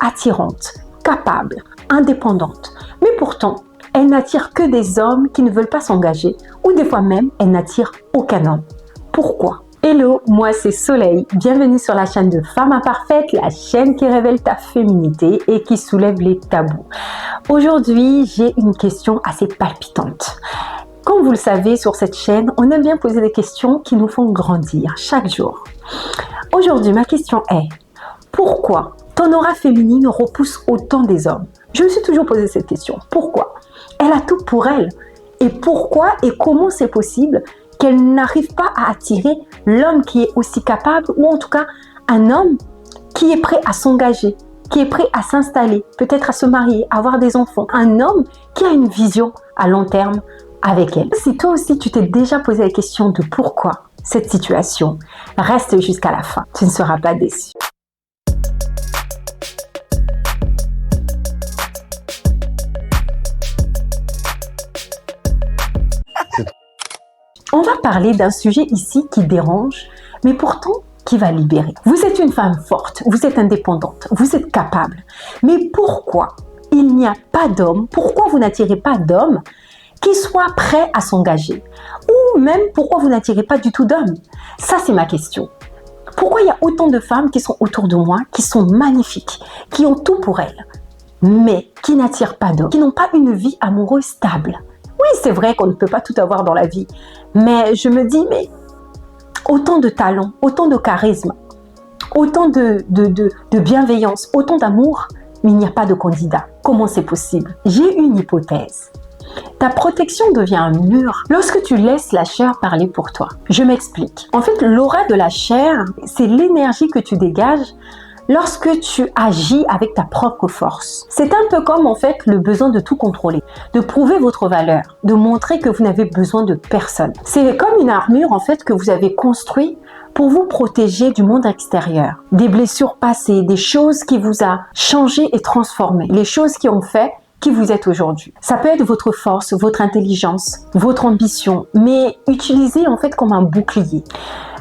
attirante, capable, indépendante. Mais pourtant, elle n'attire que des hommes qui ne veulent pas s'engager ou des fois même, elle n'attire aucun homme. Pourquoi? Hello, moi c'est Soleil, bienvenue sur la chaîne de Femme Imparfaite, la chaîne qui révèle ta féminité et qui soulève les tabous. Aujourd'hui, j'ai une question assez palpitante. Comme vous le savez, sur cette chaîne, on aime bien poser des questions qui nous font grandir chaque jour. Aujourd'hui, ma question est, pourquoi ton aura féminine repousse autant des hommes? Je me suis toujours posé cette question. Pourquoi? Elle a tout pour elle. Et pourquoi et comment c'est possible qu'elle n'arrive pas à attirer l'homme qui est aussi capable, ou en tout cas un homme qui est prêt à s'engager, qui est prêt à s'installer, peut-être à se marier, à avoir des enfants. Un homme qui a une vision à long terme avec elle. Si toi aussi tu t'es déjà posé la question de pourquoi cette situation, reste jusqu'à la fin. Tu ne seras pas déçu. On va parler d'un sujet ici qui dérange, mais pourtant qui va libérer. Vous êtes une femme forte, vous êtes indépendante, vous êtes capable. Mais pourquoi il n'y a pas d'homme, pourquoi vous n'attirez pas d'homme qui soit prêt à s'engager? Ou même pourquoi vous n'attirez pas du tout d'hommes? Ça, c'est ma question. Pourquoi il y a autant de femmes qui sont autour de moi, qui sont magnifiques, qui ont tout pour elles, mais qui n'attirent pas d'hommes, qui n'ont pas une vie amoureuse stable? Oui, c'est vrai qu'on ne peut pas tout avoir dans la vie, mais je me dis, mais autant de talent, autant de charisme, autant de bienveillance, autant d'amour, mais il n'y a pas de candidat. Comment c'est possible? J'ai une hypothèse. Ta protection devient un mur lorsque tu laisses la chair parler pour toi. Je m'explique. En fait, l'aura de la chair, c'est l'énergie que tu dégages lorsque tu agis avec ta propre force. C'est un peu comme en fait le besoin de tout contrôler, de prouver votre valeur, de montrer que vous n'avez besoin de personne. C'est comme une armure en fait que vous avez construite pour vous protéger du monde extérieur, des blessures passées, des choses qui vous a changé et transformé, les choses qui ont fait qui vous êtes aujourd'hui. Ça peut être votre force, votre intelligence, votre ambition, mais utilisée en fait comme un bouclier.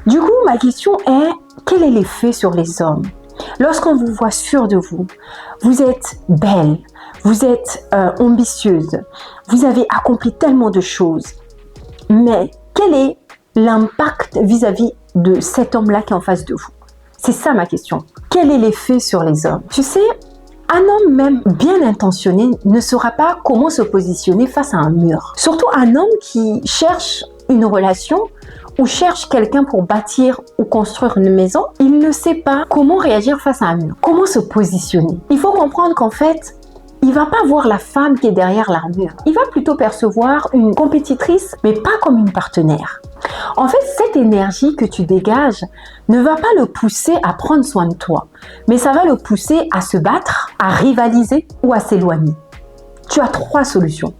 Du coup, ma question est, quel est l'effet sur les hommes? Lorsqu'on vous voit sûr de vous, vous êtes belle, vous êtes ambitieuse, vous avez accompli tellement de choses, mais quel est l'impact vis-à-vis de cet homme-là qui est en face de vous? C'est ça ma question. Quel est l'effet sur les hommes? Tu sais, un homme même bien intentionné ne saura pas comment se positionner face à un mur. Surtout un homme qui cherche une relation ou cherche quelqu'un pour bâtir ou construire une maison, il ne sait pas comment réagir face à un mur, comment se positionner. Il faut comprendre qu'en fait, il va pas voir la femme qui est derrière l'armure. Il va plutôt percevoir une compétitrice, mais pas comme une partenaire. En fait, cette énergie que tu dégages ne va pas le pousser à prendre soin de toi, mais ça va le pousser à se battre, à rivaliser ou à s'éloigner. Tu as trois solutions.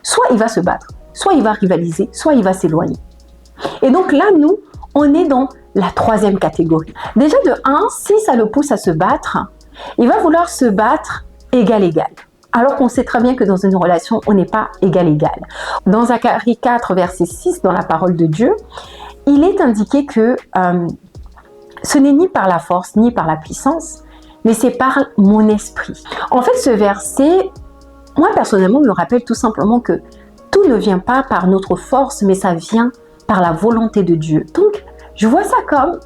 Soit il va se battre, soit il va rivaliser, soit il va s'éloigner. Et donc là, nous, on est dans la troisième catégorie. Déjà de 1, si ça le pousse à se battre, il va vouloir se battre égal-égal. Alors qu'on sait très bien que dans une relation, on n'est pas égal-égal. Dans Zacharie 4, verset 6, dans la parole de Dieu, il est indiqué que ce n'est ni par la force, ni par la puissance, mais c'est par mon esprit. En fait, ce verset, moi personnellement, me rappelle tout simplement que tout ne vient pas par notre force, mais ça vient par la volonté de Dieu. Donc, je vois ça comme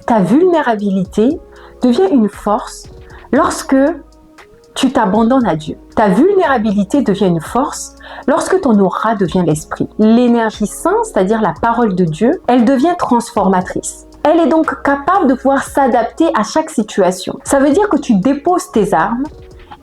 ta vulnérabilité devient une force lorsque tu t'abandonnes à Dieu. Ta vulnérabilité devient une force lorsque ton aura devient l'esprit. L'énergie sainte, c'est-à-dire la parole de Dieu, elle devient transformatrice. Elle est donc capable de pouvoir s'adapter à chaque situation. Ça veut dire que tu déposes tes armes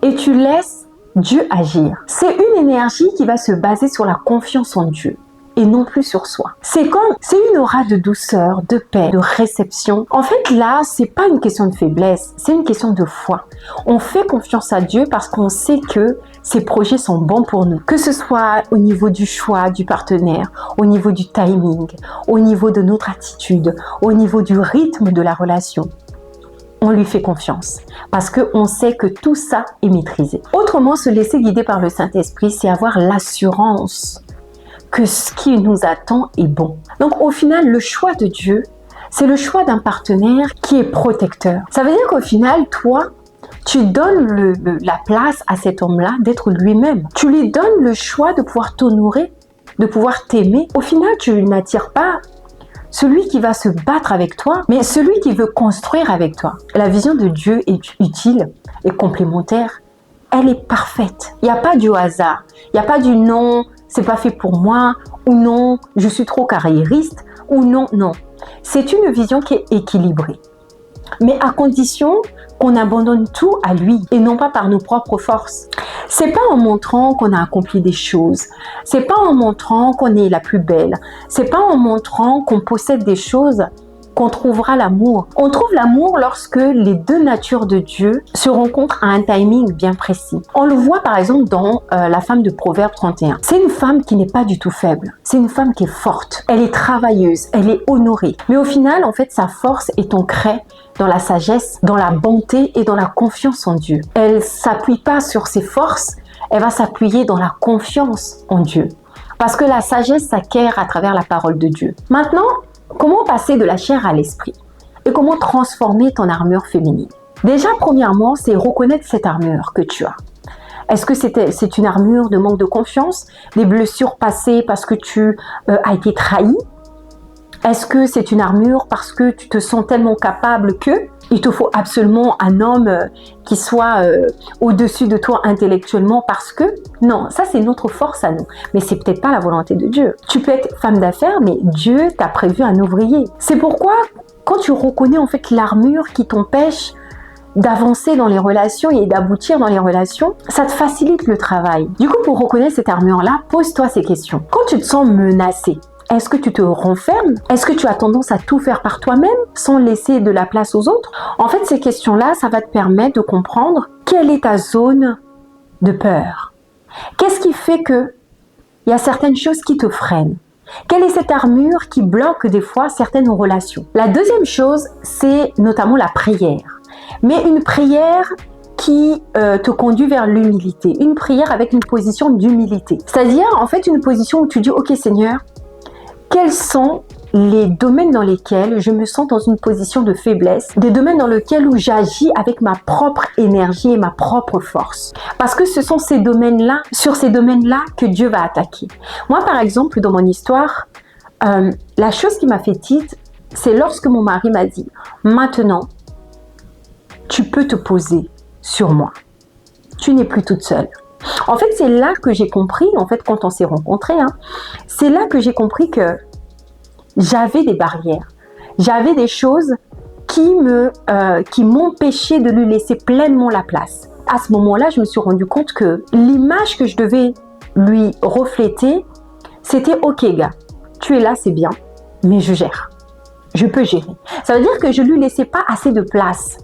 et tu laisses Dieu agir. C'est une énergie qui va se baser sur la confiance en Dieu et non plus sur soi. C'est une aura de douceur, de paix, de réception. En fait, là, c'est pas une question de faiblesse, c'est une question de foi. On fait confiance à Dieu parce qu'on sait que ses projets sont bons pour nous. Que ce soit au niveau du choix du partenaire, au niveau du timing, au niveau de notre attitude, au niveau du rythme de la relation. On lui fait confiance parce qu'on sait que tout ça est maîtrisé. Autrement, se laisser guider par le Saint-Esprit, c'est avoir l'assurance que ce qui nous attend est bon. Donc au final, le choix de Dieu, c'est le choix d'un partenaire qui est protecteur. Ça veut dire qu'au final, toi, Tu donnes la place à cet homme-là d'être lui-même. Tu lui donnes le choix de pouvoir t'honorer, de pouvoir t'aimer. Au final, tu n'attires pas celui qui va se battre avec toi, mais celui qui veut construire avec toi. La vision de Dieu est utile et complémentaire. Elle est parfaite. Il n'y a pas du hasard. Il n'y a pas du non, c'est pas fait pour moi, ou non, je suis trop carriériste, ou non, non. C'est une vision qui est équilibrée. Mais à condition qu'on abandonne tout à lui et non pas par nos propres forces. C'est pas en montrant qu'on a accompli des choses. C'est pas en montrant qu'on est la plus belle. C'est pas en montrant qu'on possède des choses qu'on trouvera l'amour. On trouve l'amour lorsque les deux natures de Dieu se rencontrent à un timing bien précis. On le voit par exemple dans la femme de Proverbe 31. C'est une femme qui n'est pas du tout faible. C'est une femme qui est forte. Elle est travailleuse. Elle est honorée. Mais au final, en fait, sa force est ancrée dans la sagesse, dans la bonté et dans la confiance en Dieu. Elle s'appuie pas sur ses forces. Elle va s'appuyer dans la confiance en Dieu. Parce que la sagesse s'acquiert à travers la parole de Dieu. Maintenant, comment passer de la chair à l'esprit? Et comment transformer ton armure féminine? Déjà, premièrement, c'est reconnaître cette armure que tu as. Est-ce que c'est une armure de manque de confiance, des blessures passées parce que tu as été trahi? Est-ce que c'est une armure parce que tu te sens tellement capable que il te faut absolument un homme qui soit au-dessus de toi intellectuellement parce que... Non, ça c'est notre force à nous. Mais c'est peut-être pas la volonté de Dieu. Tu peux être femme d'affaires, mais Dieu t'a prévu un ouvrier. C'est pourquoi, quand tu reconnais en fait l'armure qui t'empêche d'avancer dans les relations et d'aboutir dans les relations, ça te facilite le travail. Du coup, pour reconnaître cette armure-là, pose-toi ces questions. Quand tu te sens menacé, est-ce que tu te renfermes? Est-ce que tu as tendance à tout faire par toi-même sans laisser de la place aux autres? En fait, ces questions-là, ça va te permettre de comprendre quelle est ta zone de peur. Qu'est-ce qui fait que il y a certaines choses qui te freinent? Quelle est cette armure qui bloque des fois certaines relations? La deuxième chose, c'est notamment la prière. Mais une prière qui te conduit vers l'humilité. Une prière avec une position d'humilité. C'est-à-dire, en fait, une position où tu dis, OK Seigneur, quels sont les domaines dans lesquels je me sens dans une position de faiblesse, des domaines dans lesquels où j'agis avec ma propre énergie et ma propre force. Parce que ce sont ces domaines-là, sur ces domaines-là que Dieu va attaquer. Moi, par exemple, dans mon histoire, la chose qui m'a fait tilt, c'est lorsque mon mari m'a dit « Maintenant, tu peux te poser sur moi. Tu n'es plus toute seule. » En fait, c'est là que j'ai compris, en fait, quand on s'est rencontrés, c'est là que j'ai compris que j'avais des barrières. J'avais des choses qui m'empêchaient de lui laisser pleinement la place. À ce moment-là, je me suis rendu compte que l'image que je devais lui refléter, c'était « Ok, gars, tu es là, c'est bien, mais je gère. Je peux gérer. » Ça veut dire que je ne lui laissais pas assez de place.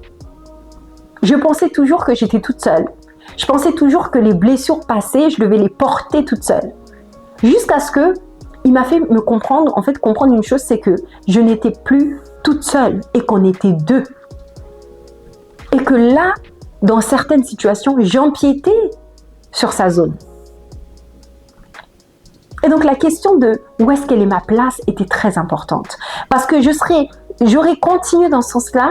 Je pensais toujours que j'étais toute seule. Je pensais toujours que les blessures passées, je devais les porter toute seule. Jusqu'à ce que il m'a fait me comprendre, en fait, comprendre une chose, c'est que je n'étais plus toute seule et qu'on était deux. Et que là, dans certaines situations, j'empiétais sur sa zone. Et donc, la question de où est-ce qu'elle est ma place était très importante. Parce que j'aurais continué dans ce sens-là,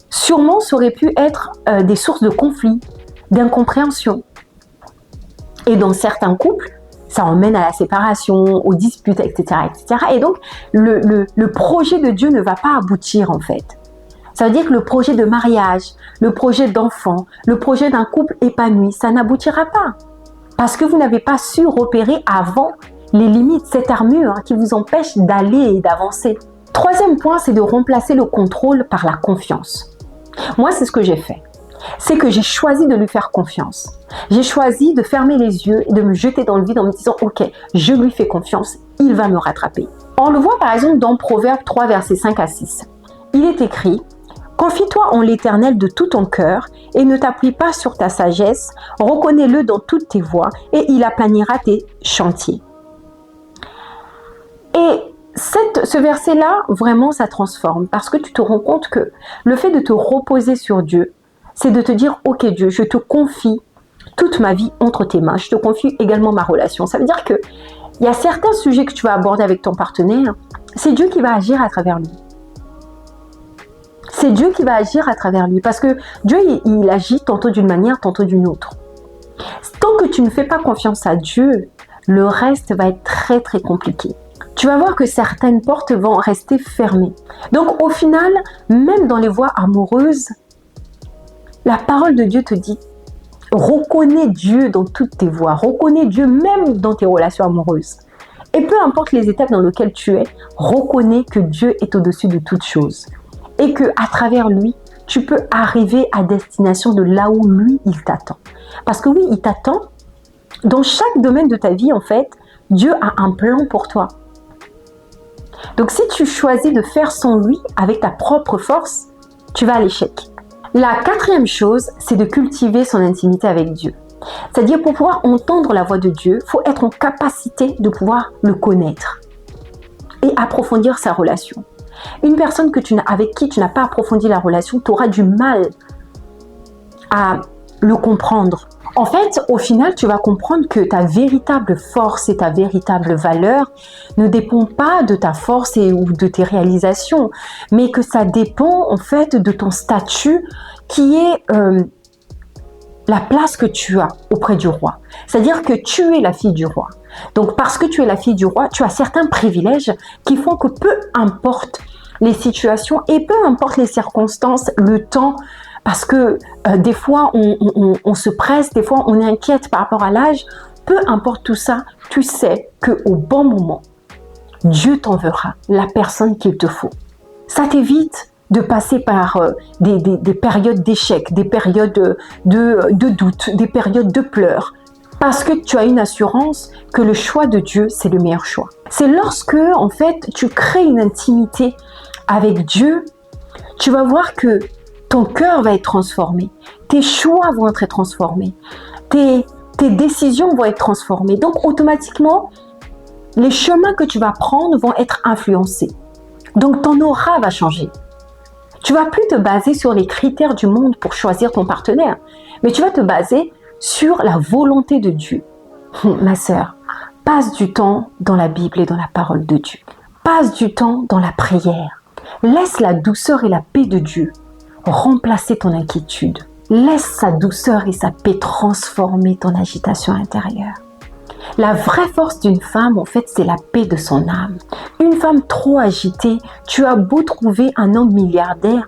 sûrement, ça aurait pu être des sources de conflits, d'incompréhension. Et dans certains couples, ça emmène à la séparation, aux disputes, etc. etc. Et donc, le projet de Dieu ne va pas aboutir en fait. Ça veut dire que le projet de mariage, le projet d'enfant, le projet d'un couple épanoui, ça n'aboutira pas. Parce que vous n'avez pas su repérer avant les limites, cette armure qui vous empêche d'aller et d'avancer. Troisième point, c'est de remplacer le contrôle par la confiance. Moi, c'est ce que j'ai fait. C'est que j'ai choisi de lui faire confiance. J'ai choisi de fermer les yeux et de me jeter dans le vide en me disant « Ok, je lui fais confiance, il va me rattraper. » On le voit par exemple dans Proverbe 3, versets 5 à 6. Il est écrit « Confie-toi en l'Éternel de tout ton cœur et ne t'appuie pas sur ta sagesse, reconnais-le dans toutes tes voies et il aplanira tes chantiers. » Et ce verset-là, vraiment, ça transforme parce que tu te rends compte que le fait de te reposer sur Dieu, c'est de te dire « Ok Dieu, je te confie toute ma vie entre tes mains. Je te confie également ma relation. » Ça veut dire qu'il y a certains sujets que tu vas aborder avec ton partenaire, c'est Dieu qui va agir à travers lui. C'est Dieu qui va agir à travers lui. Parce que Dieu, il agit tantôt d'une manière, tantôt d'une autre. Tant que tu ne fais pas confiance à Dieu, le reste va être très très compliqué. Tu vas voir que certaines portes vont rester fermées. Donc au final, même dans les voies amoureuses, la parole de Dieu te dit, reconnais Dieu dans toutes tes voies, reconnais Dieu même dans tes relations amoureuses. Et peu importe les étapes dans lesquelles tu es, reconnais que Dieu est au-dessus de toutes choses. Et que à travers lui, tu peux arriver à destination de là où lui, il t'attend. Parce que oui, il t'attend. Dans chaque domaine de ta vie, en fait, Dieu a un plan pour toi. Donc si tu choisis de faire sans lui, avec ta propre force, tu vas à l'échec. La quatrième chose, c'est de cultiver son intimité avec Dieu. C'est-à-dire, pour pouvoir entendre la voix de Dieu, il faut être en capacité de pouvoir le connaître et approfondir sa relation. Une personne avec qui tu n'as pas approfondi la relation, tu auras du mal à le comprendre. En fait, au final, tu vas comprendre que ta véritable force et ta véritable valeur ne dépend pas de ta force ou de tes réalisations, mais que ça dépend en fait de ton statut qui est la place que tu as auprès du roi. C'est-à-dire que tu es la fille du roi. Donc, parce que tu es la fille du roi, tu as certains privilèges qui font que peu importe les situations et peu importe les circonstances, le temps, parce que des fois on se presse, des fois on est inquiète par rapport à l'âge, peu importe tout ça, tu sais qu'au bon moment, Dieu t'enverra la personne qu'il te faut. Ça t'évite de passer par des périodes d'échec, des périodes de doute, des périodes de pleurs, parce que tu as une assurance que le choix de Dieu, c'est le meilleur choix. C'est lorsque, en fait, tu crées une intimité avec Dieu, tu vas voir que ton cœur va être transformé, tes choix vont être transformés, tes décisions vont être transformées. Donc, automatiquement, les chemins que tu vas prendre vont être influencés. Donc, ton aura va changer. Tu vas plus te baser sur les critères du monde pour choisir ton partenaire, mais tu vas te baser sur la volonté de Dieu. Ma sœur, passe du temps dans la Bible et dans la parole de Dieu. Passe du temps dans la prière. Laisse la douceur et la paix de Dieu remplacer ton inquiétude. Laisse sa douceur et sa paix transformer ton agitation intérieure. La vraie force d'une femme, en fait, c'est la paix de son âme. Une femme trop agitée, tu as beau trouver un homme milliardaire,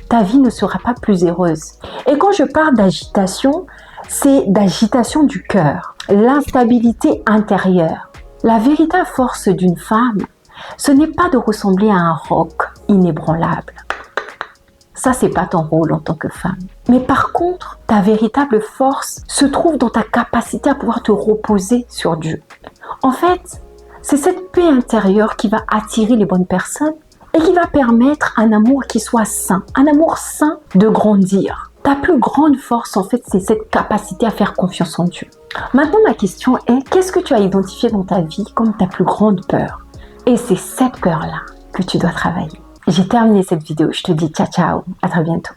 ta vie ne sera pas plus heureuse. Et quand je parle d'agitation, c'est d'agitation du cœur, l'instabilité intérieure. La véritable force d'une femme, ce n'est pas de ressembler à un roc inébranlable. Ça, c'est pas ton rôle en tant que femme. Mais par contre, ta véritable force se trouve dans ta capacité à pouvoir te reposer sur Dieu. En fait, c'est cette paix intérieure qui va attirer les bonnes personnes et qui va permettre un amour qui soit sain, un amour sain de grandir. Ta plus grande force, en fait, c'est cette capacité à faire confiance en Dieu. Maintenant, ma question est, qu'est-ce que tu as identifié dans ta vie comme ta plus grande peur? Et c'est cette peur-là que tu dois travailler. J'ai terminé cette vidéo. Je te dis ciao, ciao. À très bientôt.